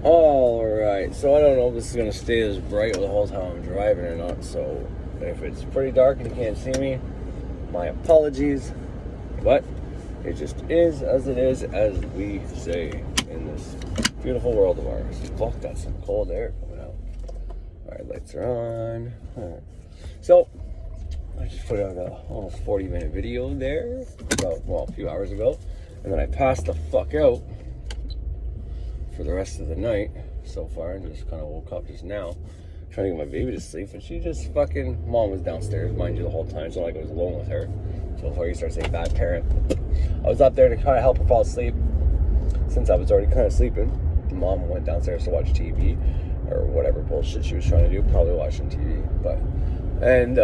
Alright, so I don't know if this is going to stay as bright the whole time I'm driving or not, so if it's pretty dark and you can't see me, my apologies, but it just is as it is, as we say in this beautiful world of ours. Fuck, that's some cold air coming out. Alright, lights are on. Alright. So, I just put out a almost 40-minute video there, a few hours ago, and then I passed the fuck out for the rest of the night so far, and just kind of woke up just now trying to get my baby to sleep, and she just fucking, mom was downstairs, mind you, the whole time. It's not like I was alone with her. So before you start saying bad parent, I was up there to kind of help her fall asleep since I was already kind of sleeping. Mom went downstairs to watch TV or whatever bullshit she was trying to do, probably watching TV, and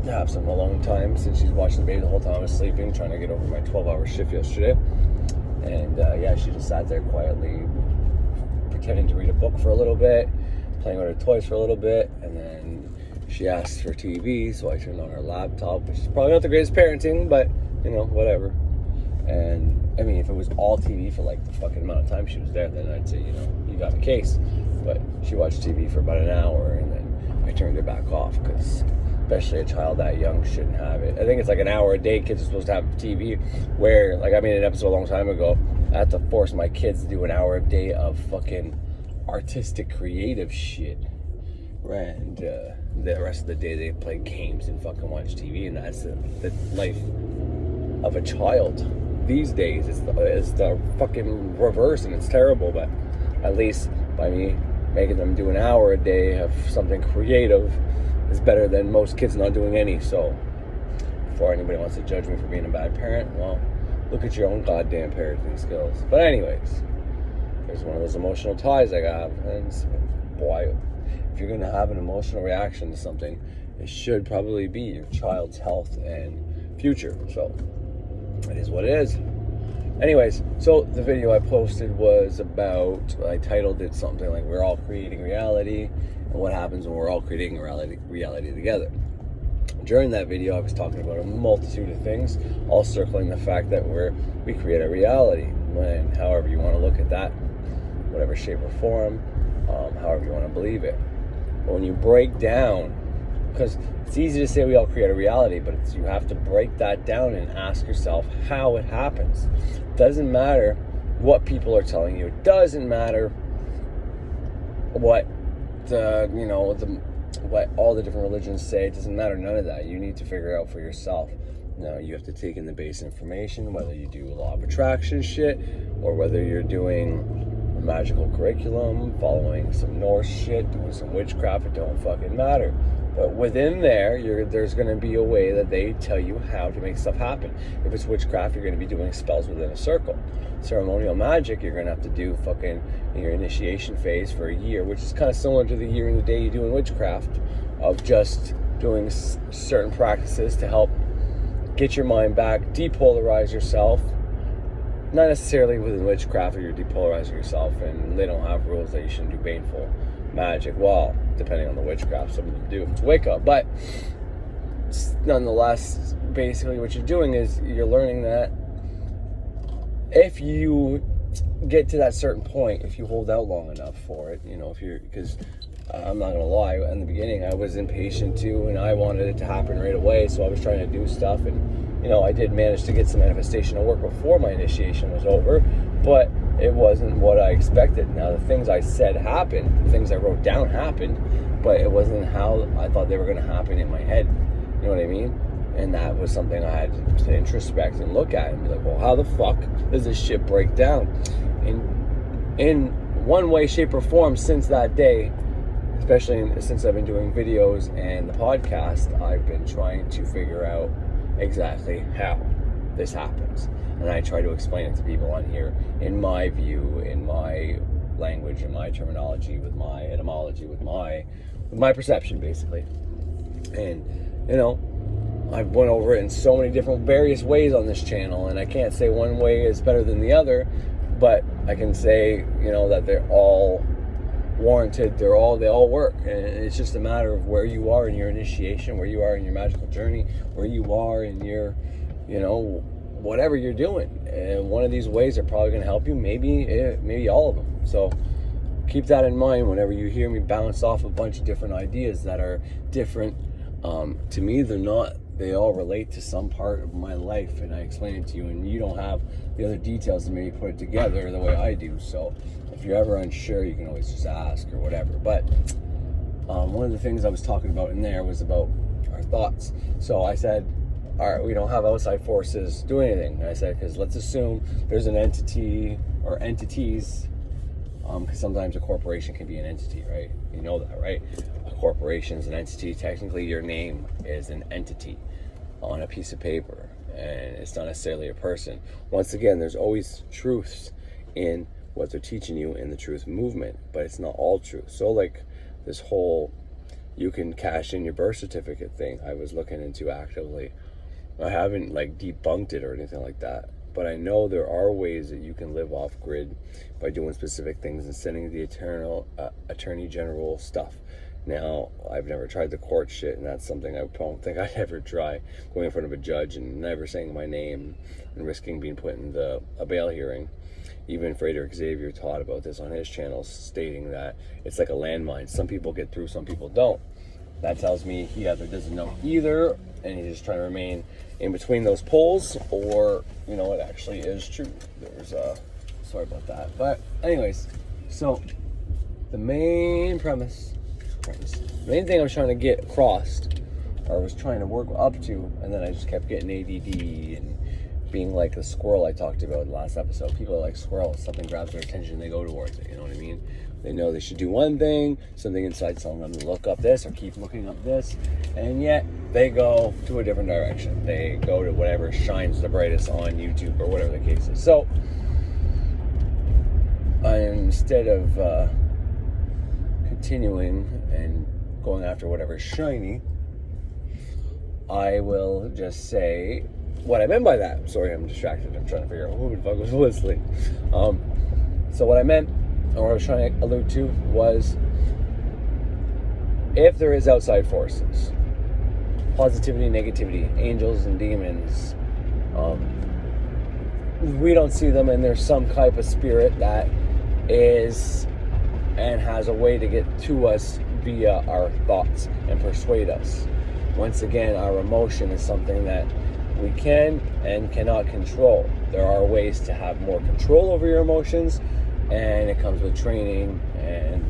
have some alone time since she's watching the baby the whole time I was sleeping, trying to get over my 12-hour shift yesterday. And yeah, she just sat there quietly pretending to read a book for a little bit, playing with her toys for a little bit, and then she asked for TV, so I turned on her laptop, which is probably not the greatest parenting, but, you know, whatever. And, I mean, if it was all TV for, like, the fucking amount of time she was there, then I'd say, you know, you got a case. But she watched TV for about an hour, and then I turned her back off, because especially a child that young shouldn't have it. I think it's like an hour a day kids are supposed to have TV, where, like, I made an episode a long time ago, I had to force my kids to do an hour a day of fucking artistic, creative shit. And the rest of the day they play games and fucking watch TV, and that's the life of a child. These days, it's the fucking reverse, and it's terrible, but at least by me making them do an hour a day of something creative is better than most kids not doing any. So before anybody wants to judge me for being a bad parent, well, look at your own goddamn parenting skills. But anyways, there's one of those emotional ties I got, and boy, if you're going to have an emotional reaction to something, it should probably be your child's health and future. So it is what it is. Anyways, so the video I posted was about, I titled it something like, we're all creating reality, and what happens when we're all creating reality together. During that video, I was talking about a multitude of things, all circling the fact that we create a reality, and however you want to look at that, whatever shape or form, however you want to believe it. But when you break down, because it's easy to say we all create a reality, but you have to break that down and ask yourself how it happens. It doesn't matter what people are telling you. It doesn't matter what what all the different religions say. It doesn't matter, none of that. You need to figure out for yourself. Now, you have to take in the base information, whether you do law of attraction shit, or whether you're doing a magical curriculum, following some Norse shit, doing some witchcraft. It don't fucking matter. But within there's going to be a way that they tell you how to make stuff happen. If it's witchcraft, you're going to be doing spells within a circle. Ceremonial magic, you're going to have to do fucking your initiation phase for a year, which is kind of similar to the year and the day you do in witchcraft, of just doing certain practices to help get your mind back, depolarize yourself. Not necessarily within witchcraft, or you're depolarizing yourself, and they don't have rules that you shouldn't do baneful magic. Well, depending on the witchcraft, some of them do if it's Wicca, but nonetheless, basically what you're doing is you're learning that if you get to that certain point, if you hold out long enough for it, you know, because I'm not gonna lie, in the beginning I was impatient too, and I wanted it to happen right away, so I was trying to do stuff, and you know, I did manage to get some manifestation to work before my initiation was over, but it wasn't what I expected. Now, the things I said happened, the things I wrote down happened, but it wasn't how I thought they were going to happen in my head. You know what I mean? And that was something I had to introspect and look at and be like, well, how the fuck does this shit break down? In one way, shape, or form since that day, especially since I've been doing videos and the podcast, I've been trying to figure out exactly how this happens. And I try to explain it to people on here in my view, in my language, in my terminology, with my etymology, with my perception, basically. And, you know, I've went over it in so many different various ways on this channel, and I can't say one way is better than the other, but I can say, you know, that they're all warranted, they all work, and it's just a matter of where you are in your initiation, where you are in your magical journey, where you are in your, you know, whatever you're doing. And one of these ways are probably going to help you, maybe all of them. So keep that in mind whenever you hear me bounce off a bunch of different ideas that are different. To me, they all relate to some part of my life, and I explain it to you, and you don't have the other details to maybe put it together the way I do. So if you're ever unsure, you can always just ask or whatever. But one of the things I was talking about in there was about our thoughts. So I said, all right, we don't have outside forces doing anything. And I said, because let's assume there's an entity or entities, because sometimes a corporation can be an entity, right? You know that, right? A corporation is an entity. Technically, your name is an entity on a piece of paper, and it's not necessarily a person. Once again, there's always truths in what they're teaching you in the truth movement, but it's not all truth. So like this whole, you can cash in your birth certificate thing, I was looking into actively. I haven't like debunked it or anything like that, but I know there are ways that you can live off grid by doing specific things and sending the attorney general stuff. Now, I've never tried the court shit, and that's something I don't think I'd ever try, going in front of a judge and never saying my name and risking being put in a bail hearing. Even Frederick Xavier taught about this on his channel, stating that it's like a landmine. Some people get through, some people don't. That tells me he either doesn't know either, and he's just trying to remain in between those poles, or, you know, it actually is true. Sorry about that. But anyways, so the main premise, the main thing I was trying to get across, or was trying to work up to, and then I just kept getting ADD and being like the squirrel I talked about in the last episode. People are like squirrels. Something grabs their attention, they go towards it, you know what I mean? They know they should do one thing, something inside telling them to look up this or keep looking up this, and yet they go to a different direction. They go to whatever shines the brightest on YouTube or whatever the case is. So, instead of continuing and going after whatever's shiny, I will just say what I meant by that. Sorry, I'm distracted. I'm trying to figure out who the fuck was listening. So what I meant, or what I was trying to allude to, was if there is outside forces, positivity, negativity, angels and demons, we don't see them, and there's some type of spirit that is and has a way to get to us via our thoughts and persuade us. Once again, our emotion is something that we can and cannot control. There are ways to have more control over your emotions, and it comes with training and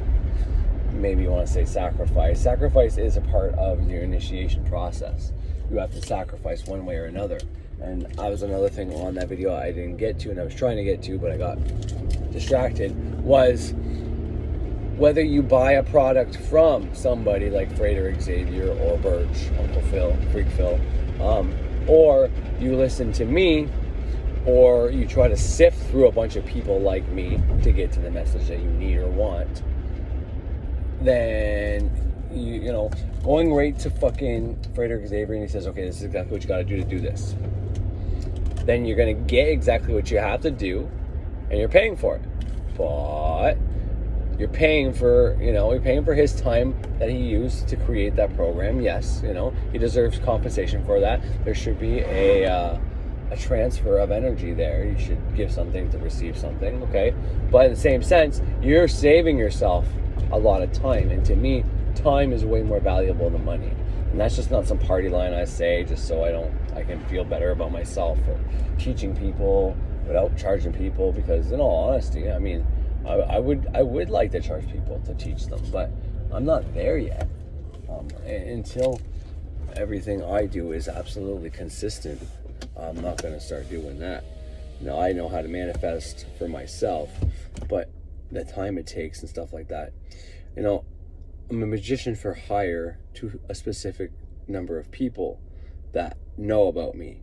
maybe you want to say sacrifice. Sacrifice is a part of your initiation process. You have to sacrifice one way or another. And I was another thing on that video I didn't get to, and I was trying to get to, but I got distracted, was whether you buy a product from somebody like Frederick Xavier or Birch, Uncle Phil, Freak Phil, or you listen to me, or you try to sift through a bunch of people like me to get to the message that you need or want, then, you know, going right to fucking Frederick Xavier and he says, okay, this is exactly what you got to do this. Then you're going to get exactly what you have to do, and you're paying for it. But you're paying for, you're paying for his time that he used to create that program. Yes, he deserves compensation for that. There should be a transfer of energy there. You should give something to receive something, okay? But in the same sense, you're saving yourself a lot of time. And to me, time is way more valuable than money. And that's just not some party line I say just so I can feel better about myself for teaching people without charging people, because in all honesty, I mean, I would like to charge people to teach them, but I'm not there yet. Until everything I do is absolutely consistent, I'm not going to start doing that. Now, I know how to manifest for myself, but the time it takes and stuff like that, I'm a magician for hire to a specific number of people that know about me,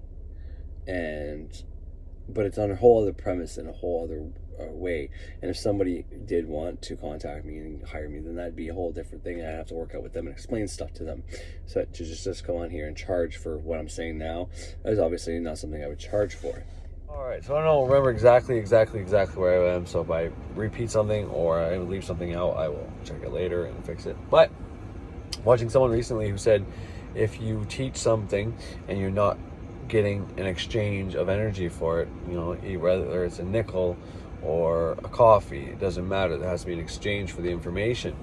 but it's on a whole other premise and a whole other way. And if somebody did want to contact me and hire me, then that'd be a whole different thing. I'd have to work out with them and explain stuff to them. So to just come on here and charge for what I'm saying now is obviously not something I would charge for. All right, so I don't remember exactly where I am. So if I repeat something or I leave something out, I will check it later and fix it. But watching someone recently who said, if you teach something and you're not getting an exchange of energy for it, whether it's a nickel or a coffee. It doesn't matter. There has to be an exchange for the information.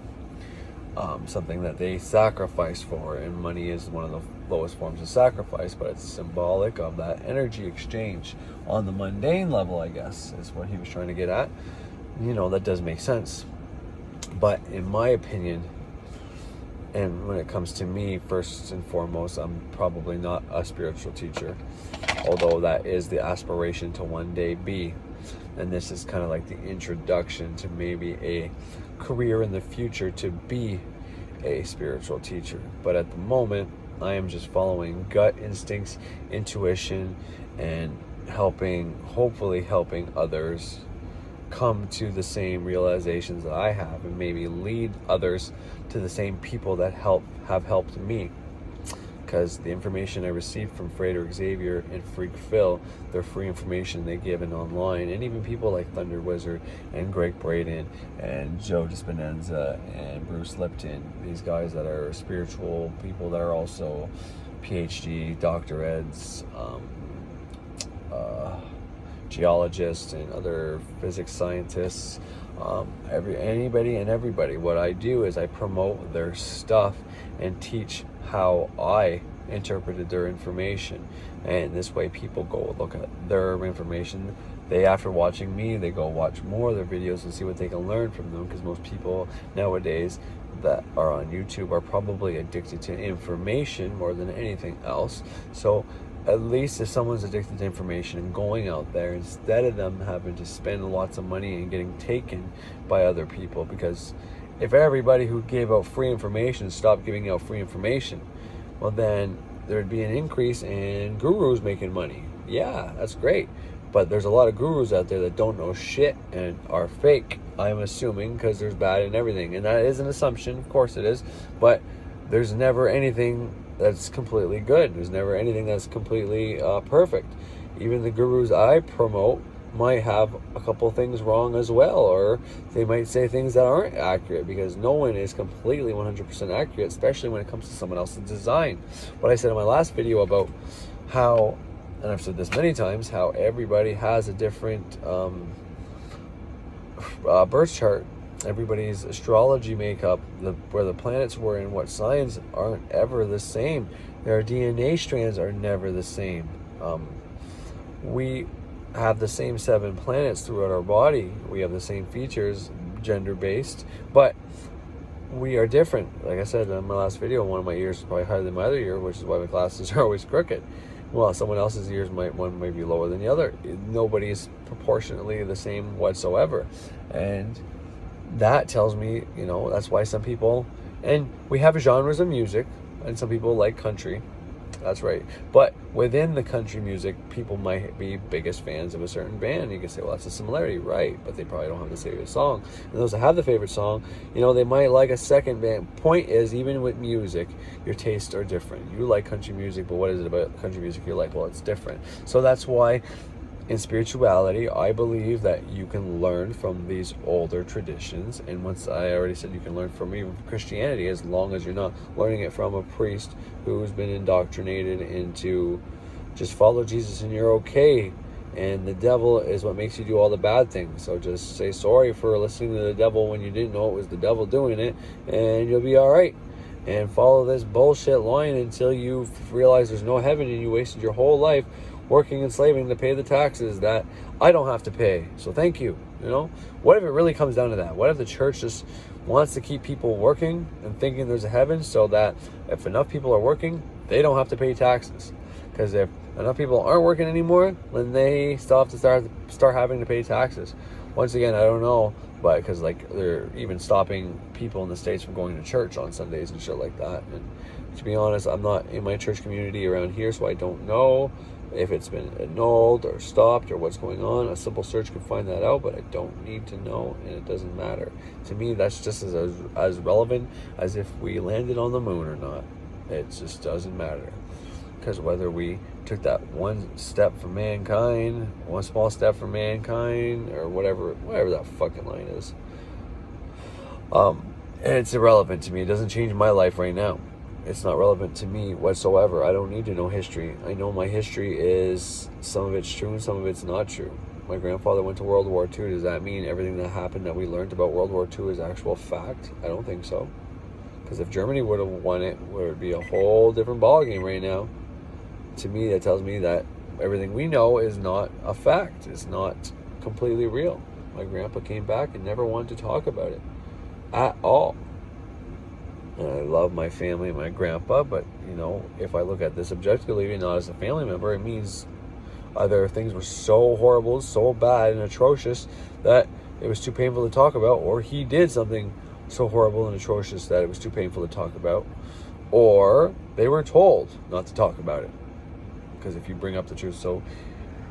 Something that they sacrifice for, and money is one of the lowest forms of sacrifice, but it's symbolic of that energy exchange on the mundane level, I guess, is what he was trying to get at. That does make sense. But in my opinion, and when it comes to me, first and foremost, I'm probably not a spiritual teacher, although that is the aspiration to one day be. And this is kind of like the introduction to maybe a career in the future to be a spiritual teacher. But at the moment, I am just following gut instincts, intuition, and hopefully helping others come to the same realizations that I have, and maybe lead others to the same people that have helped me. Because the information I received from Frater Xavier and Freak Phil, their free information they give in online, and even people like Thunder Wizard and Greg Braden and Joe Dispenza and Bruce Lipton, these guys that are spiritual people that are also PhD, Dr. Eds, geologists and other physics scientists, anybody and everybody. What I do is I promote their stuff and teach how I interpreted their information, and this way people go look at their information. After watching me, they go watch more of their videos and see what they can learn from them, because most people nowadays that are on YouTube are probably addicted to information more than anything else. So at least if someone's addicted to information and going out there, instead of them having to spend lots of money and getting taken by other people, because if everybody who gave out free information stopped giving out free information, well, then there'd be an increase in gurus making money. Yeah, that's great. But there's a lot of gurus out there that don't know shit and are fake, I'm assuming, because there's bad in everything. And that is an assumption, of course it is. But there's never anything that's completely good. There's never anything that's completely perfect. Even the gurus I promote might have a couple things wrong as well, or they might say things that aren't accurate, because no one is completely 100% accurate, especially when it comes to someone else's design. What I said in my last video about how, and I've said this many times, how everybody has a different birth chart. Everybody's astrology makeup, where the planets were in what signs, aren't ever the same. Their DNA strands are never the same. We have the same 7 planets throughout our body. We have the same features, gender-based, but we are different. Like I said in my last video, one of my ears is probably higher than my other ear, which is why my glasses are always crooked. Well, someone else's ears might be lower than the other. Nobody's proportionately the same whatsoever. And that tells me, that's why some people, and we have genres of music, and some people like country. That's right. But within the country music, people might be biggest fans of a certain band. You can say, well, that's a similarity, right? But they probably don't have the favorite song. And those that have the favorite song, they might like a second band. Point is, even with music, your tastes are different. You like country music, but what is it about country music you're like? Well, it's different. So that's why in spirituality, I believe that you can learn from these older traditions. And once I already said you can learn from even Christianity, as long as you're not learning it from a priest who's been indoctrinated into just follow Jesus and you're okay. And the devil is what makes you do all the bad things. So just say sorry for listening to the devil when you didn't know it was the devil doing it, and you'll be all right. And follow this bullshit line until you realize there's no heaven and you wasted your whole life working and slaving to pay the taxes that I don't have to pay. So thank you. What if it really comes down to that? What if the church just wants to keep people working and thinking there's a heaven, so that if enough people are working, they don't have to pay taxes? Because if enough people aren't working anymore, then they still have to start having to pay taxes. Once again, I don't know, but because they're even stopping people in the States from going to church on Sundays and shit like that. And to be honest, I'm not in my church community around here, so I don't know if it's been annulled or stopped or what's going on. A simple search can find that out, but I don't need to know, and it doesn't matter. To me, that's just as relevant as if we landed on the moon or not. It just doesn't matter. Because whether we took that one step for mankind, one small step for mankind, or whatever that fucking line is, it's irrelevant to me. It doesn't change my life right now. It's not relevant to me whatsoever. I don't need to know history. I know my history is, some of it's true and some of it's not true. my grandfather went to World War II. Does that mean everything that happened that we learned about World War II is actual fact? I don't think so. Because if Germany would have won it, it would be a whole different ballgame right now. To me, that tells me that everything we know is not a fact. It's not completely real. My grandpa came back and never wanted to talk about it at all. And I love my family and my grandpa, but, you know, if I look at this objectively and not as a family member, it means either things were so horrible, so bad and atrocious that it was too painful to talk about, or he did something so horrible and atrocious that it was too painful to talk about, or they were told not to talk about it. Because if you bring up the truth, so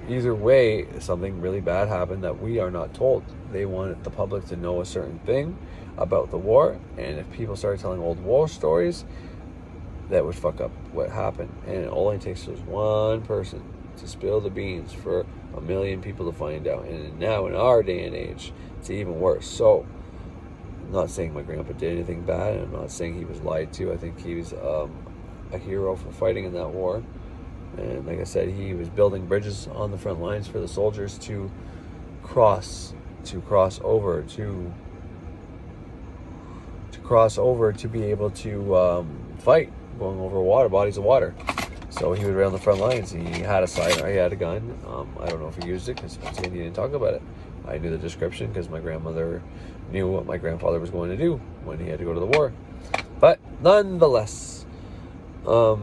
either way, something really bad happened that we are not told. They wanted the public to know a certain thing about the war, and if people started telling old war stories, that would fuck up what happened. And it only takes was one person to spill the beans for a million people to find out. And now in our day and age, it's even worse. So I'm not saying my grandpa did anything bad, and I'm not saying he was lied to. I think he was a hero for fighting in that war. And like I said, he was building bridges on the front lines for the soldiers to cross over to be able to fight, going over bodies of water. So he was right on the front lines. He had a sidearm, he had a gun. I don't know if he used it because he didn't talk about it. I knew the description because my grandmother knew what my grandfather was going to do when he had to go to the war. But nonetheless, where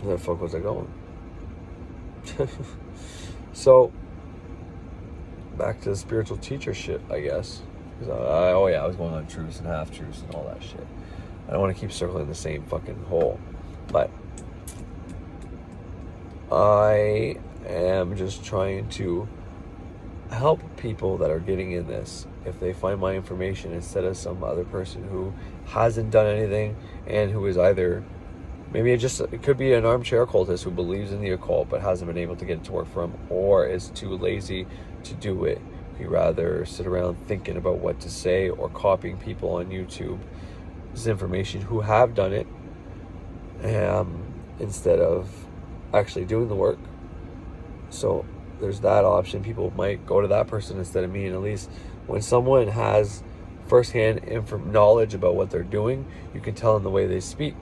the fuck was I going? So, back to the spiritual teacher shit, I guess. I was going on truths and half-truths and all that shit. I don't want to keep circling the same fucking hole. But I am just trying to help people that are getting in this. If they find my information instead of some other person who hasn't done anything and who is either... Maybe it could be an armchair occultist who believes in the occult but hasn't been able to get it to work for him, or is too lazy to do it. He'd rather sit around thinking about what to say or copying people on YouTube this information who have done it instead of actually doing the work. So there's that option. People might go to that person instead of me, and at least when someone has firsthand knowledge about what they're doing, you can tell in the way they speak.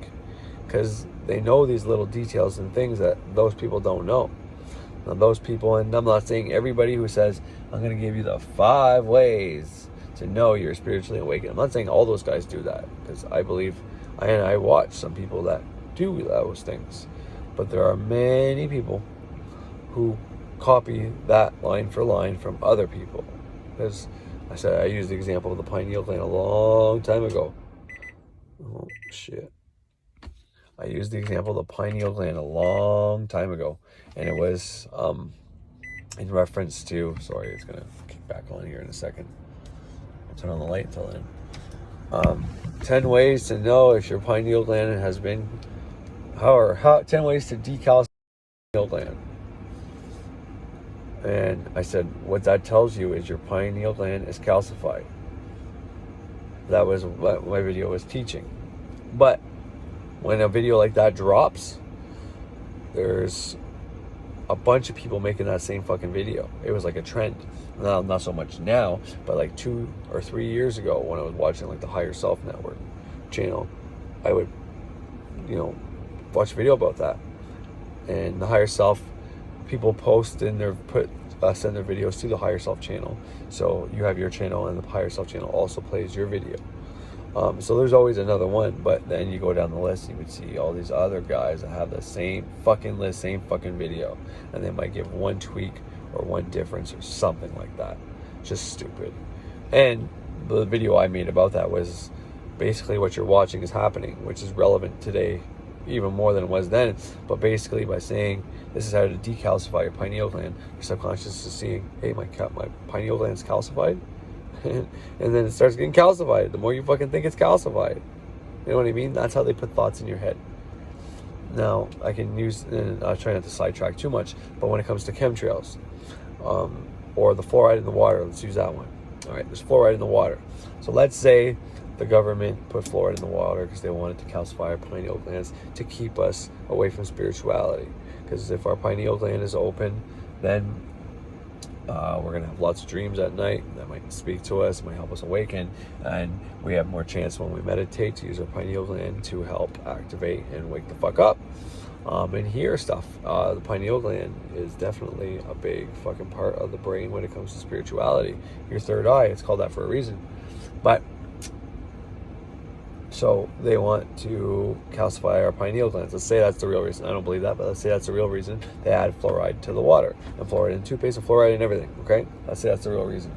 Because they know these little details and things that those people don't know. Now those people, and I'm not saying everybody who says, I'm going to give you the 5 ways to know you're spiritually awakened. I'm not saying all those guys do that. Because I believe, and I watch some people that do those things. But there are many people who copy that line for line from other people. Because I said, I used the example of the pineal gland a long time ago. Oh, shit. I used the example of the pineal gland a long time ago, and it was in reference to, sorry, it's going to kick back on here in a second. I'll turn on the light until then. 10 ways to know if your pineal gland has been, 10 ways to decalcify the pineal gland. And I said, what that tells you is your pineal gland is calcified. That was what my video was teaching. But when a video like that drops, there's a bunch of people making that same fucking video. It was like a trend. Now, not so much now, but like 2 or 3 years ago when I was watching like the Higher Self Network channel, I would, watch a video about that. And the Higher Self, people post in their, send their videos to the Higher Self channel. So you have your channel and the Higher Self channel also plays your video. So there's always another one, but then you go down the list, you would see all these other guys that have the same fucking list, same fucking video, and they might give one tweak or one difference or something like that. Just stupid. And the video I made about that was basically what you're watching is happening, which is relevant today even more than it was then. But basically by saying this is how to decalcify your pineal gland, your subconscious is seeing, hey, my pineal gland is calcified. And then it starts getting calcified. The more you fucking think it's calcified, you know what I mean? That's how they put thoughts in your head. Now I can use, and I'll try not to sidetrack too much, but when it comes to chemtrails, or the fluoride in the water, let's use that one. All right, there's fluoride in the water. So let's say the government put fluoride in the water because they wanted to calcify our pineal glands to keep us away from spirituality. because if our pineal gland is open, then we're going to have lots of dreams at night that might speak to us, might help us awaken, and we have more chance when we meditate to use our pineal gland to help activate and wake the fuck up and hear stuff. The pineal gland is definitely a big fucking part of the brain when it comes to spirituality. Your third eye, it's called that for a reason. But so they want to calcify our pineal glands. Let's say that's the real reason. I don't believe that, but let's say that's the real reason. They add fluoride to the water, and fluoride in toothpaste, and fluoride in everything, okay? Let's say that's the real reason.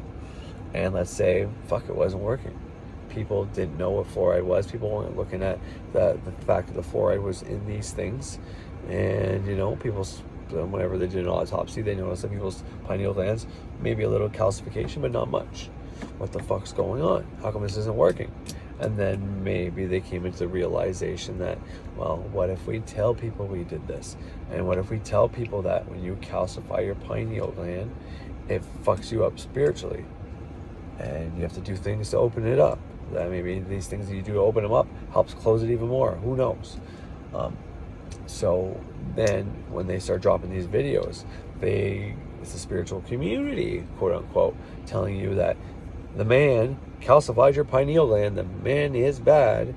And let's say, fuck, it wasn't working. People didn't know what fluoride was. People weren't looking at the fact that the fluoride was in these things. And, you know, people, whenever they did an autopsy, they noticed that people's pineal glands, maybe a little calcification, but not much. What the fuck's going on? How come this isn't working? And then maybe they came into the realization that, well, what if we tell people we did this? And what if we tell people that when you calcify your pineal gland, it fucks you up spiritually? And you have to do things to open it up. That maybe these things that you do to open them up helps close it even more. Who knows? So then when they start dropping these videos, it's a spiritual community, quote unquote, telling you that the man calcified your pineal gland, the man is bad,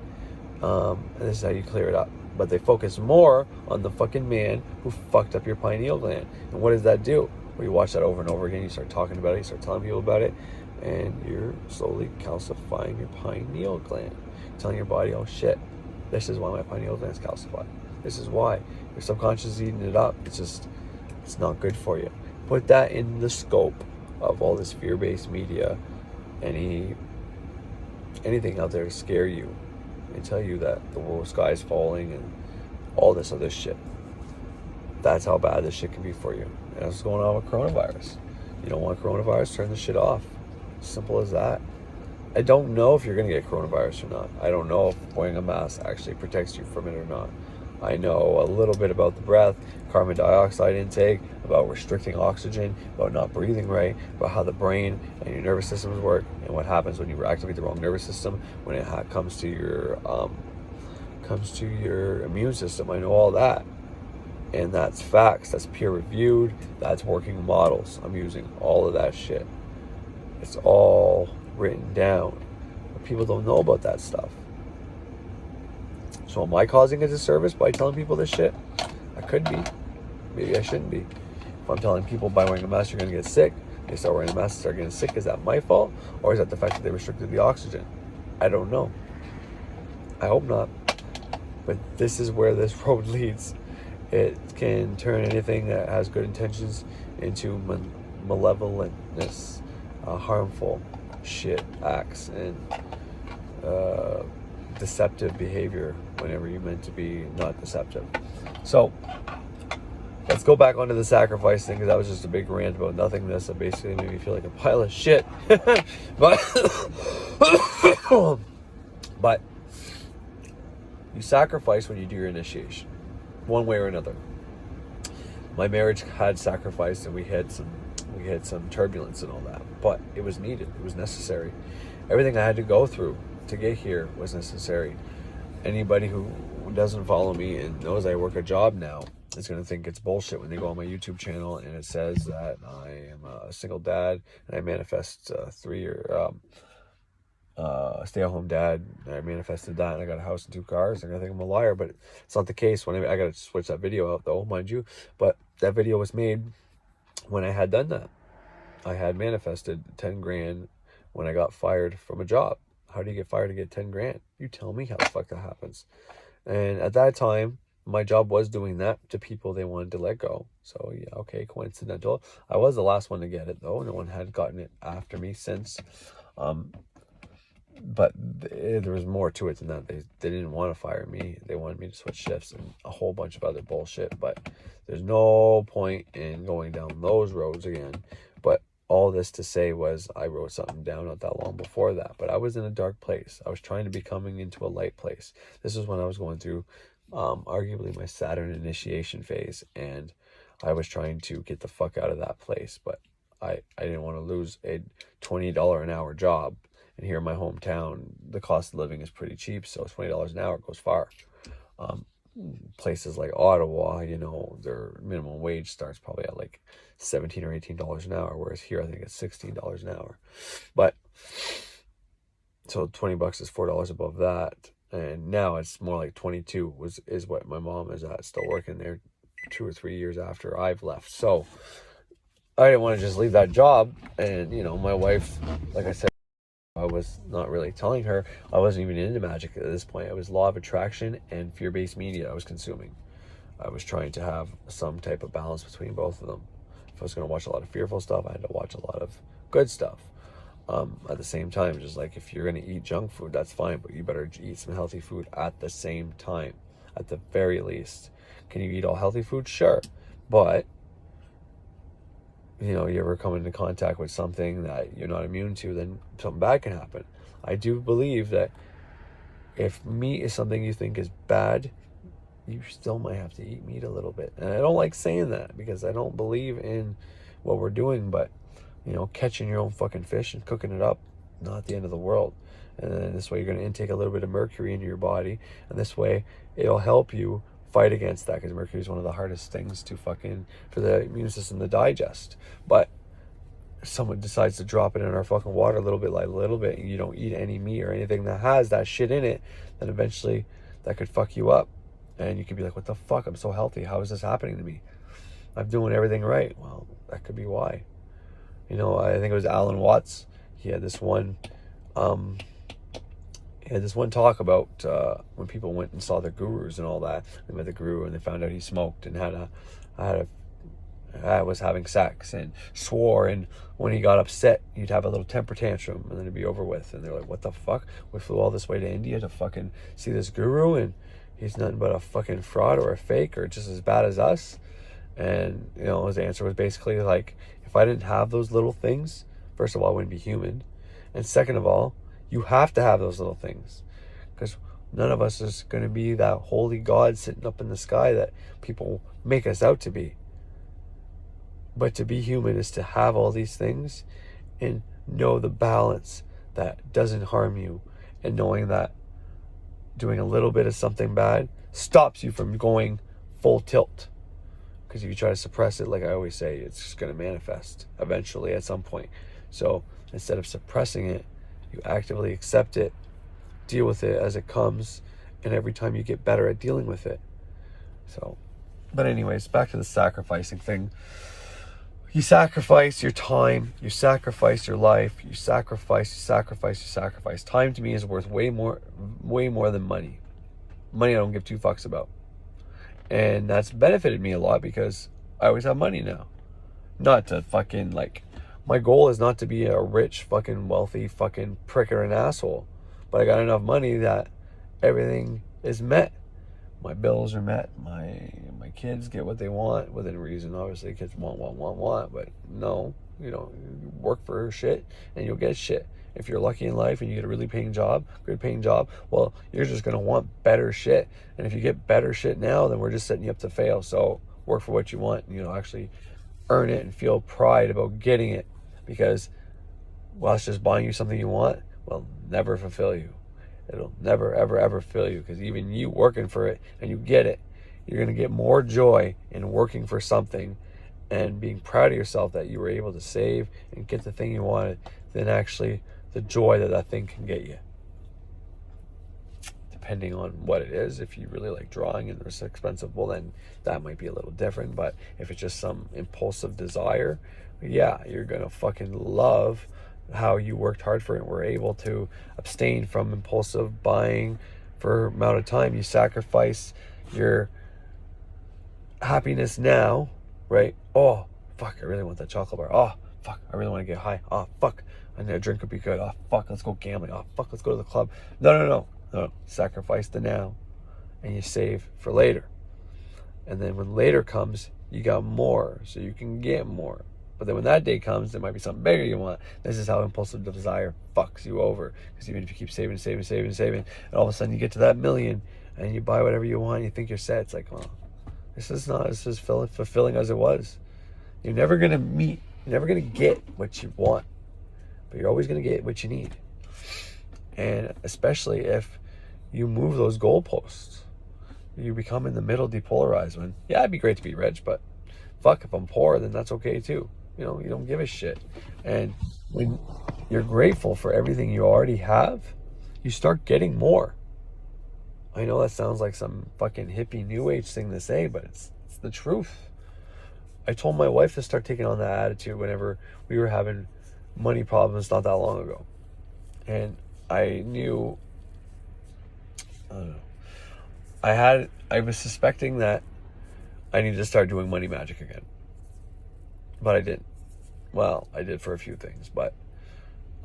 and this is how you clear it up. But they focus more on the fucking man who fucked up your pineal gland. And what does that do? Well, you watch that over and over again, you start talking about it, you start telling people about it, and you're slowly calcifying your pineal gland. Telling your body, oh shit, this is why my pineal gland's calcified. This is why. Your subconscious is eating it up. It's not good for you. Put that in the scope of all this fear-based media, anything out there to scare you and tell you that the world sky is falling and all this other shit. That's how bad this shit can be for you. And that's what's going on with coronavirus. You don't want coronavirus, turn the shit off. Simple as that. I don't know if you're going to get coronavirus or not. I don't know if wearing a mask actually protects you from it or not. I know a little bit about the breath, carbon dioxide intake, about restricting oxygen, about not breathing right, about how the brain and your nervous systems work, and what happens when you activate the wrong nervous system when it comes to your immune system. I know all that, and that's facts. That's peer reviewed. That's working models. I'm using all of that shit. It's all written down, but people don't know about that stuff. So am I causing a disservice by telling people this shit? I could be. Maybe I shouldn't be. If I'm telling people by wearing a mask you're going to get sick, they start wearing a mask and start getting sick, is that my fault? Or is that the fact that they restricted the oxygen? I don't know. I hope not. But this is where this road leads. It can turn anything that has good intentions into malevolentness, harmful shit, acts, and deceptive behavior whenever you're meant to be not deceptive. So let's go back onto the sacrifice thing, because that was just a big rant about nothingness that basically made me feel like a pile of shit. but you sacrifice when you do your initiation, one way or another. My marriage had sacrifice, and we had some turbulence and all that, but it was needed. It was necessary. Everything I had to go through to get here was necessary. Anybody who doesn't follow me and knows I work a job now is going to think it's bullshit when they go on my YouTube channel and it says that I am a single dad and I manifest a 3-year stay-at-home dad. And I manifested that and I got a house and 2 cars. They're going to think I'm a liar, but it's not the case. I got to switch that video out though, mind you. But that video was made when I had done that. I had manifested 10 grand when I got fired from a job. How do you get fired to get 10 grand? You tell me how the fuck that happens. And at that time, my job was doing that to people they wanted to let go. So yeah, okay, coincidental. I was the last one to get it though. No one had gotten it after me since. But there was more to it than that. They didn't want to fire me. They wanted me to switch shifts and a whole bunch of other bullshit. But there's no point in going down those roads again. But all this to say was I wrote something down not that long before that. But I was in a dark place. I was trying to be coming into a light place. This is when I was going through arguably my Saturn initiation phase. And I was trying to get the fuck out of that place. But I didn't want to lose a $20 an hour job. And here in my hometown, the cost of living is pretty cheap. So $20 an hour goes far. places like Ottawa, you know, their minimum wage starts probably at like $17 or $18 an hour, whereas here I think it's $16 an hour. But so $20 is $4 above that, and now it's more like 22 is what my mom is at, still working there 2 or 3 years after I've left. So I didn't want to just leave that job. And you know, my wife, like I said, I was not really telling her I wasn't even into magic at this point. It was law of attraction and fear-based media I was consuming. I was trying to have some type of balance between both of them. If I was going to watch a lot of fearful stuff, I had to watch a lot of good stuff. At the same time, just like if you're going to eat junk food, that's fine, but you better eat some healthy food at the same time, at the very least. Can you eat all healthy food? Sure. But, you know, you ever come into contact with something that you're not immune to, then something bad can happen. I do believe that if meat is something you think is bad, you still might have to eat meat a little bit. And I don't like saying that because I don't believe in what we're doing, but you know, catching your own fucking fish and cooking it up, not the end of the world. And then this way you're going to intake a little bit of mercury into your body, and this way it'll help you fight against that, because mercury is one of the hardest things to fucking, for the immune system to digest. But if someone decides to drop it in our fucking water a little bit, and you don't eat any meat or anything that has that shit in it, then eventually that could fuck you up. And you could be like, what the fuck? I'm so healthy. How is this happening to me? I'm doing everything right. Well, that could be why. You know, I think it was Alan Watts. He had this one talk about when people went and saw their gurus and all that. They met the guru and they found out he smoked and was having sex and swore, and when he got upset he'd have a little temper tantrum and then it'd be over with. And they're like, what the fuck? We flew all this way to India to fucking see this guru, and he's nothing but a fucking fraud or a fake or just as bad as us. And you know, his answer was basically like, if I didn't have those little things, first of all, I wouldn't be human, and second of all, you have to have those little things, because none of us is going to be that holy God sitting up in the sky that people make us out to be. But to be human is to have all these things and know the balance that doesn't harm you, and knowing that doing a little bit of something bad stops you from going full tilt. Because if you try to suppress it, like I always say, it's just going to manifest eventually at some point. So instead of suppressing it, you actively accept it, deal with it as it comes, and every time you get better at dealing with it. So, but anyways, back to the sacrificing thing. You sacrifice your time, you sacrifice your life, you sacrifice. Time to me is worth way more than money. Money I don't give two fucks about. And that's benefited me a lot because I always have money now. Not to fucking like, my goal is not to be a rich fucking wealthy fucking prick or an asshole. But I got enough money that everything is met. My bills are met. My kids get what they want within reason. Obviously kids want, but no, you know, you work for shit and you'll get shit. If you're lucky in life and you get a really good paying job, well, you're just going to want better shit. And if you get better shit now, then we're just setting you up to fail. So work for what you want, and, you know, actually earn it and feel pride about getting it, because while it's just buying you something you want, will never fulfill you. It'll never, ever, ever fill you, because even you working for it and you get it, you're going to get more joy in working for something and being proud of yourself that you were able to save and get the thing you wanted than actually the joy that thing can get you. Depending on what it is. If you really like drawing and it's expensive, well, then that might be a little different. But if it's just some impulsive desire, yeah, you're going to fucking love how you worked hard for it and were able to abstain from impulsive buying for amount of time. You sacrifice your happiness now, right? Oh, fuck, I really want that chocolate bar. Oh, fuck, I really want to get high. Oh, fuck, I know a drink would be good. Oh, fuck, let's go gambling. Oh, fuck, let's go to the club. No. Sacrifice the now, and you save for later. And then when later comes, you got more, so you can get more. But then when that day comes, there might be something bigger you want. This is how impulsive desire fucks you over. Because even if you keep saving, and all of a sudden you get to that million, and you buy whatever you want, and you think you're set, it's like, well, this is fulfilling as it was. You're never going to get what you want, but you're always going to get what you need. And especially if you move those goalposts. you become in the middle, depolarized. When, yeah, it'd be great to be rich, but fuck, if I'm poor, then that's okay too. You know, you don't give a shit. And when you're grateful for everything you already have, you start getting more. I know that sounds like some fucking hippie new age thing to say, but it's the truth. I told my wife to start taking on that attitude whenever we were having money problems not that long ago. And I knew, I don't know, I was suspecting that I needed to start doing money magic again. But I didn't. Well, I did for a few things, but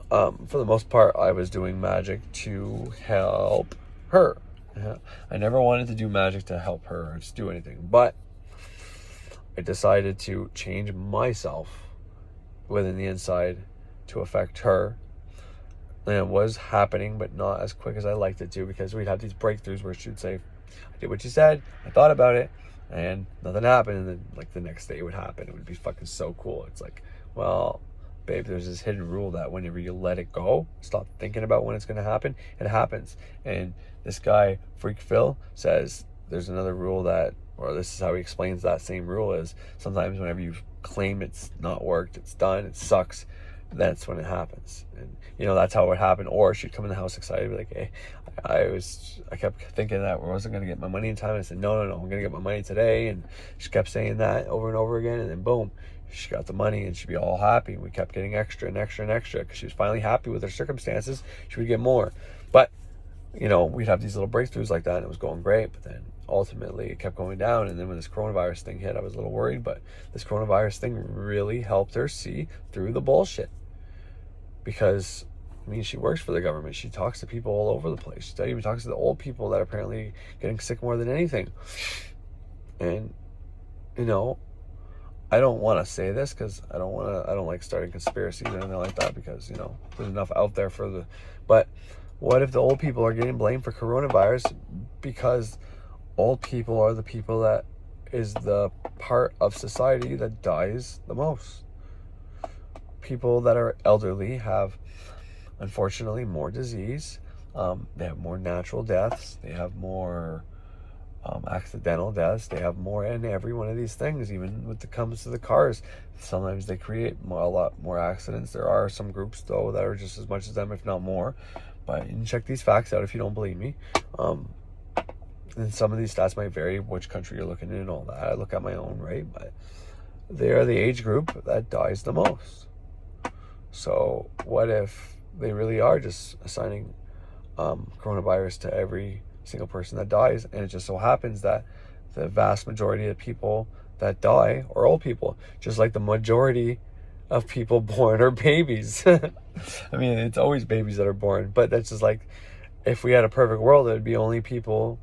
for the most part, I was doing magic to help her. I never wanted to do magic to help her or just do anything, but I decided to change myself within the inside to affect her. And it was happening, but not as quick as I liked it to, because we'd have these breakthroughs where she'd say, I did what you said, I thought about it, and nothing happened. And then like the next day it would happen. It would be fucking so cool. It's like, well, babe, there's this hidden rule that whenever you let it go, stop thinking about when it's going to happen, it happens. And this guy, Freak Phil, says there's another rule that, or this is how he explains that same rule, is sometimes whenever you claim it's not worked, it's done, it sucks, that's when it happens. And you know, that's how it would happen. Or she'd come in the house excited, be like, hey, I kept thinking that I wasn't going to get my money in time. I said, no, I'm going to get my money today. And she kept saying that over and over again. And then boom, she got the money and she'd be all happy. We kept getting extra and extra and extra because she was finally happy with her circumstances. She would get more. But, you know, we'd have these little breakthroughs like that and it was going great. But then ultimately it kept going down. And then when this coronavirus thing hit, I was a little worried. But this coronavirus thing really helped her see through the bullshit. Because, I mean, she works for the government. She talks to people all over the place. She even talks to the old people that are apparently getting sick more than anything. And, you know, I don't want to say this because I don't like starting conspiracies or anything like that, because, you know, there's enough out there for the, but what if the old people are getting blamed for coronavirus because old people are the people that is the part of society that dies the most? People that are elderly have, unfortunately, more disease. They have more natural deaths. They have more accidental deaths. They have more in every one of these things. Even when it comes to the cars, sometimes they create a lot more accidents. There are some groups, though, that are just as much as them, if not more. But you can check these facts out if you don't believe me. And some of these stats might vary which country you're looking in and all that. I look at my own, right? But they are the age group that dies the most. So what if they really are just assigning coronavirus to every single person that dies, and it just so happens that the vast majority of people that die are old people, just like the majority of people born are babies. I mean, it's always babies that are born, but that's just like, if we had a perfect world, it would be only people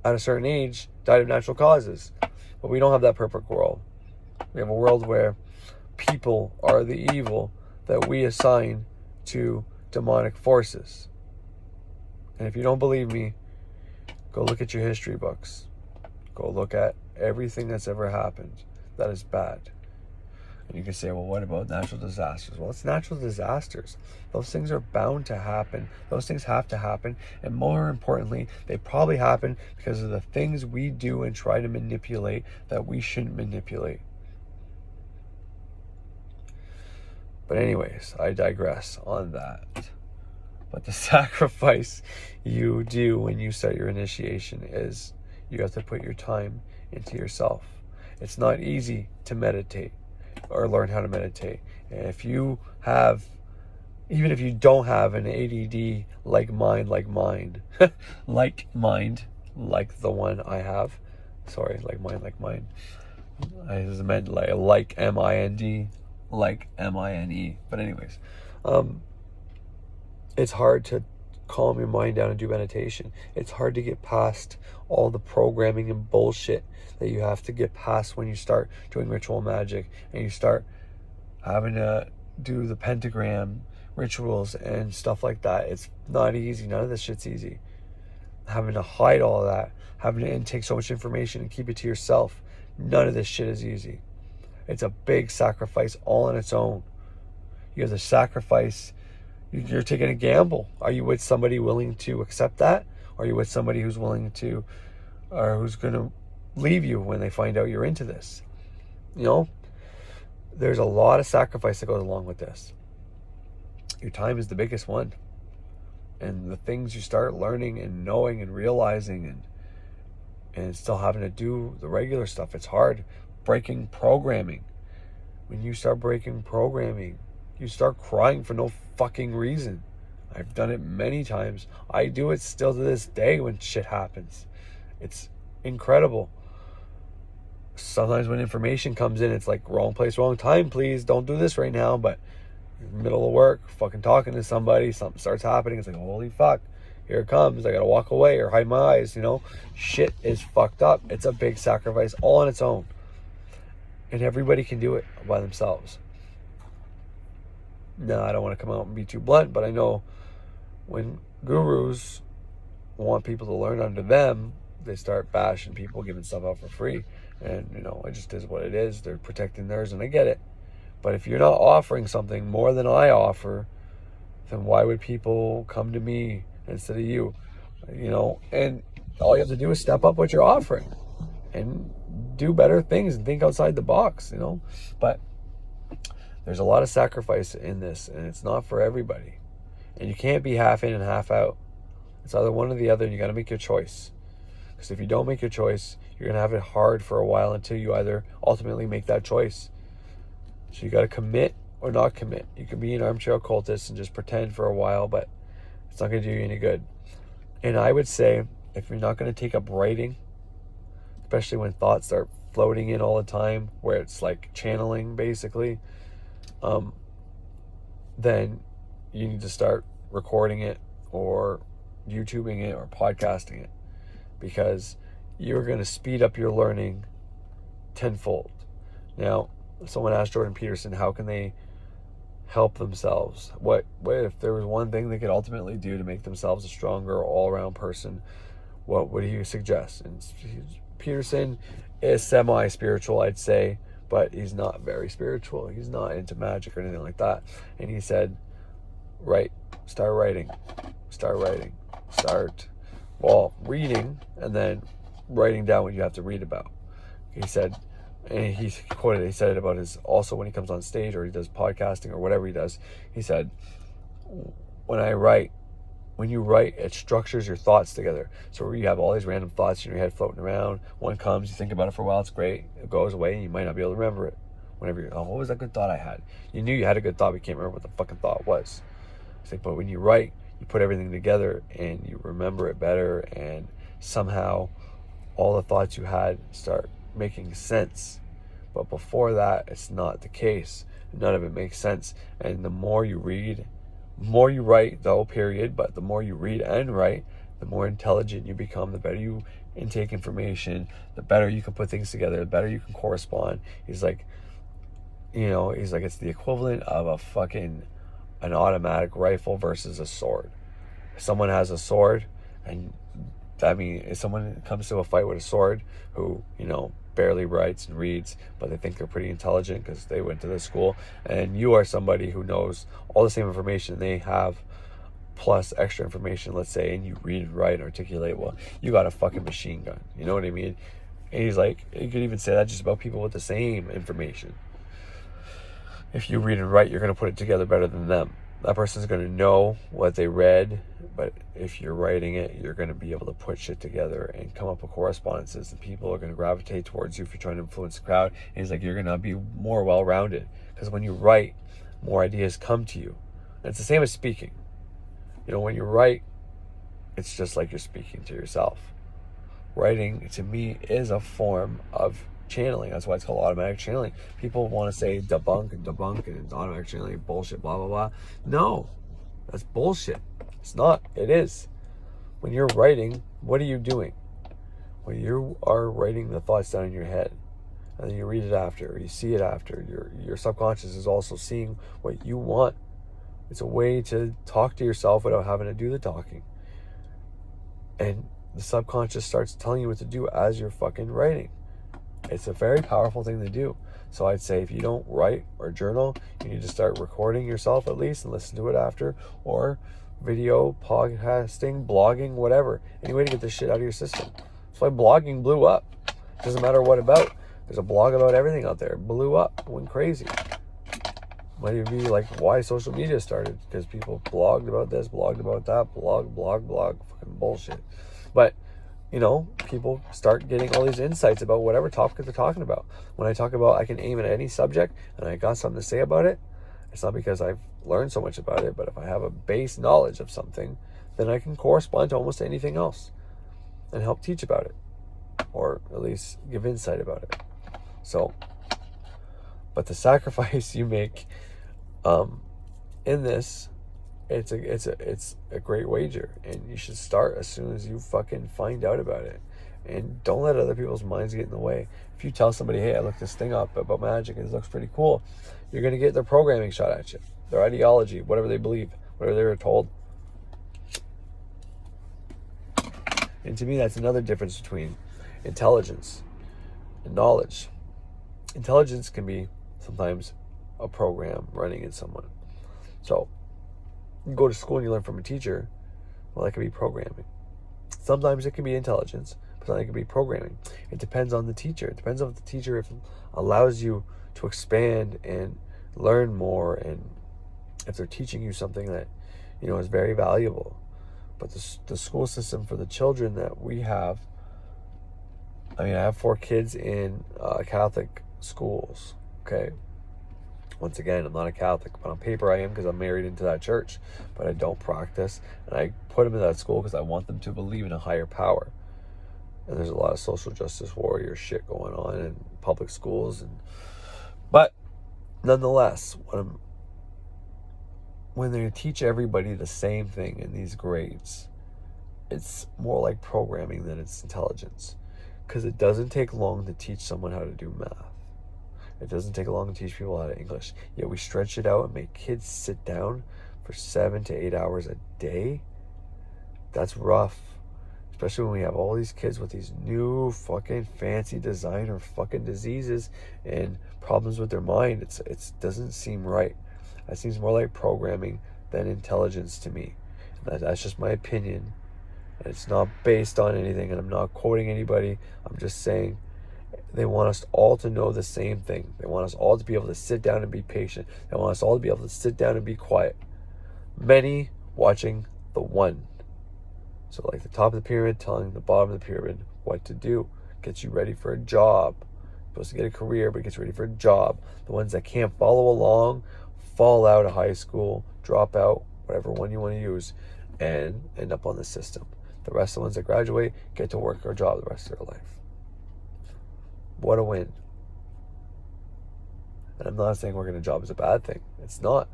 at a certain age died of natural causes. But we don't have that perfect world. We have a world where people are the evil that we assign to demonic forces. And if you don't believe me, go look at your history books. Go look at everything that's ever happened that is bad. And you can say, well, what about natural disasters? Well, it's natural disasters. Those things are bound to happen. Those things have to happen. And more importantly, they probably happen because of the things we do and try to manipulate that we shouldn't manipulate. But anyways, I digress on that. But the sacrifice you do when you start your initiation is you have to put your time into yourself. It's not easy to meditate or learn how to meditate. And if you have, even if you don't have an ADD like mine, like the one I have. Sorry, like mine. I just meant like M-I-N-D, like M-I-N-E. But anyways, it's hard to calm your mind down and do meditation. It's hard to get past all the programming and bullshit that you have to get past when you start doing ritual magic and you start having to do the pentagram rituals and stuff like that. It's not easy. None of this shit's easy. Having to hide all of that, having to intake so much information and keep it to yourself, none of this shit is easy. It's a big sacrifice all on its own. You have to sacrifice. You're taking a gamble. Are you with somebody willing to accept that? Are you with somebody who's willing to or who's going to leave you when they find out you're into this. You know, there's a lot of sacrifice that goes along with this. Your time is the biggest one. And the things you start learning and knowing and realizing and still having to do the regular stuff, it's hard. Breaking programming. When you start breaking programming, you start crying for no fucking reason. I've done it many times. I do it still to this day when shit happens. It's incredible. Sometimes when information comes in, it's like, wrong place, wrong time, please. Don't do this right now. But in the middle of work, fucking talking to somebody, something starts happening. It's like, holy fuck, here it comes. I gotta walk away or hide my eyes, you know? Shit is fucked up. It's a big sacrifice all on its own. And everybody can do it by themselves. Now, I don't want to come out and be too blunt, but I know when gurus want people to learn under them, they start bashing people giving stuff out for free. And, you know, it just is what it is. They're protecting theirs, and I get it. But if you're not offering something more than I offer, then why would people come to me instead of you? You know, and all you have to do is step up what you're offering and do better things and think outside the box, you know. But there's a lot of sacrifice in this, and it's not for everybody. And you can't be half in and half out. It's either one or the other, and you got to make your choice. Because if you don't make your choice, you're going to have it hard for a while until you either ultimately make that choice. So you got to commit or not commit. You can be an armchair occultist and just pretend for a while, but it's not going to do you any good. And I would say, if you're not going to take up writing, especially when thoughts start floating in all the time, where it's like channeling basically, then you need to start recording it or YouTubing it or podcasting it, because you're going to speed up your learning tenfold. Now, someone asked Jordan Peterson, how can they help themselves? What if there was one thing they could ultimately do to make themselves a stronger all-around person? What would he suggest? And Peterson is semi-spiritual, I'd say, but he's not very spiritual. He's not into magic or anything like that. And he said, start writing, reading, and then writing down what you have to read about. He said, and he said it about his, also when he comes on stage or he does podcasting or whatever he does, he said, when you write, it structures your thoughts together. So you have all these random thoughts in your head floating around. One comes, you think about it for a while, it's great. It goes away and you might not be able to remember it. Whenever you're, what was that good thought I had? You knew you had a good thought, but you can't remember what the fucking thought was. It's like, but when you write, you put everything together and you remember it better, and somehow all the thoughts you had start making sense. But before that, it's not the case. None of it makes sense. And the more you read, more you write though, period, but the more you read and write, the more intelligent you become, the better you intake information, the better you can put things together, the better you can correspond. He's like, it's the equivalent of an automatic rifle versus a sword. If someone has a sword, and if someone comes to a fight with a sword who, barely writes and reads, but they think they're pretty intelligent because they went to this school, and you are somebody who knows all the same information they have plus extra information, let's say, and you read, write, and articulate, well, you got a fucking machine gun. You know what I mean? And he's like, you could even say that just about people with the same information. If you read and write, you're going to put it together better than them. That person's going to know what they read, but if you're writing it, you're going to be able to put shit together and come up with correspondences, and people are going to gravitate towards you if you're trying to influence the crowd. And he's like, you're going to be more well-rounded, because when you write, more ideas come to you. And it's the same as speaking. When you write, it's just like you're speaking to yourself. Writing, to me, is a form of channeling. That's why it's called automatic channeling. People want to say debunk and it's automatic channeling, bullshit, blah blah blah. No, that's bullshit. It's not. It is. When you're writing, what are you doing? When you are writing the thoughts down in your head, and then you read it after, or you see it after, your subconscious is also seeing what you want. It's a way to talk to yourself without having to do the talking. And the subconscious starts telling you what to do as you're fucking writing. It's a very powerful thing to do. So I'd say if you don't write or journal, you need to start recording yourself at least and listen to it after, or video, podcasting, blogging, whatever. Any way to get this shit out of your system. That's why blogging blew up. Doesn't matter what about. There's a blog about everything out there. It blew up. Went crazy. Might even be like why social media started. Because people blogged about this, blogged about that, blog. Fucking bullshit. But, you know, people start getting all these insights about whatever topic they're talking about. When I talk about I can aim at any subject and I got something to say about it, it's not because I've learned so much about it, but if I have a base knowledge of something, then I can correspond to almost anything else and help teach about it, or at least give insight about it. So, but the sacrifice you make in this, it's a great wager, and you should start as soon as you fucking find out about it. And don't let other people's minds get in the way. If you tell somebody, hey, I looked this thing up about magic and it looks pretty cool, you're going to get their programming shot at you, their ideology, whatever they believe, whatever they were told. And to me, that's another difference between intelligence and knowledge. Intelligence can be sometimes a program running in someone. So you go to school and you learn from a teacher, well, that could be programming. Sometimes it can be intelligence, but sometimes it can be programming. It depends on the teacher. It depends on the teacher if it allows you to expand and learn more, and if they're teaching you something that, you know, is very valuable. But the school system for the children that we have, I mean, I have 4 kids in Catholic schools, okay? Once again, I'm not a Catholic, but on paper I am because I'm married into that church, but I don't practice. And I put them in that school because I want them to believe in a higher power. And there's a lot of social justice warrior shit going on in public schools. But nonetheless, when they teach everybody the same thing in these grades, it's more like programming than it's intelligence. Because it doesn't take long to teach someone how to do math. It doesn't take long to teach people how to English. Yet we stretch it out and make kids sit down for 7 to 8 hours a day. That's rough. Especially when we have all these kids with these new fucking fancy designer fucking diseases and problems with their mind. It doesn't seem right. That seems more like programming than intelligence to me. That's just my opinion. And it's not based on anything, and I'm not quoting anybody. I'm just saying they want us all to know the same thing. They want us all to be able to sit down and be patient. They want us all to be able to sit down and be quiet. Many watching the one. So like the top of the pyramid telling the bottom of the pyramid what to do. Gets you ready for a job. You're supposed to get a career, but gets you ready for a job. The ones that can't follow along, fall out of high school, drop out, whatever one you want to use, and end up on the system. The rest of the ones that graduate get to work or job the rest of their life. What a win. And I'm not saying working a job is a bad thing. It's not.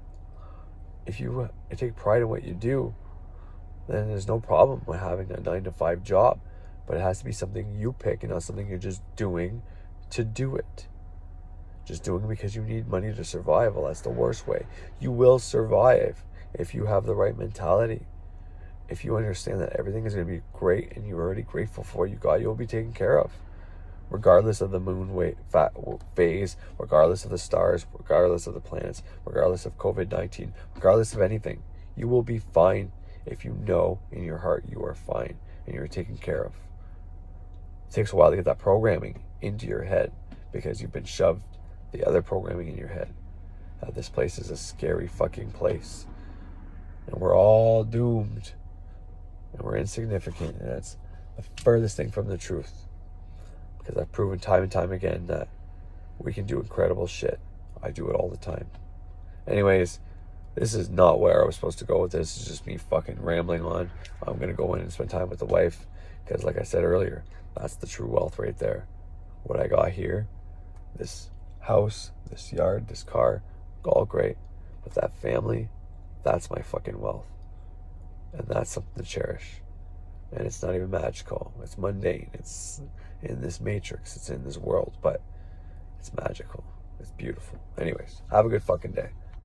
If you take pride in what you do, then there's no problem with having a 9-to-5 job. But it has to be something you pick and not something you're just doing to do it. Just doing it because you need money to survive. Well, that's the worst way. You will survive if you have the right mentality. If you understand that everything is going to be great and you're already grateful for what you got, you'll be taken care of. Regardless of the moon phase, regardless of the stars, regardless of the planets, regardless of COVID-19, regardless of anything, you will be fine if you know in your heart you are fine and you're taken care of. It takes a while to get that programming into your head because you've been shoved the other programming in your head. This place is a scary fucking place. And we're all doomed. And we're insignificant. And that's the furthest thing from the truth. Because I've proven time and time again that we can do incredible shit. I do it all the time. Anyways, this is not where I was supposed to go with this. It's just me fucking rambling on. I'm going to go in and spend time with the wife. Because like I said earlier, that's the true wealth right there. What I got here, this house, this yard, this car, all great. But that family, that's my fucking wealth. And that's something to cherish. And it's not even magical. It's mundane. It's in this matrix. It's in this world. But it's magical. It's beautiful. Anyways, have a good fucking day.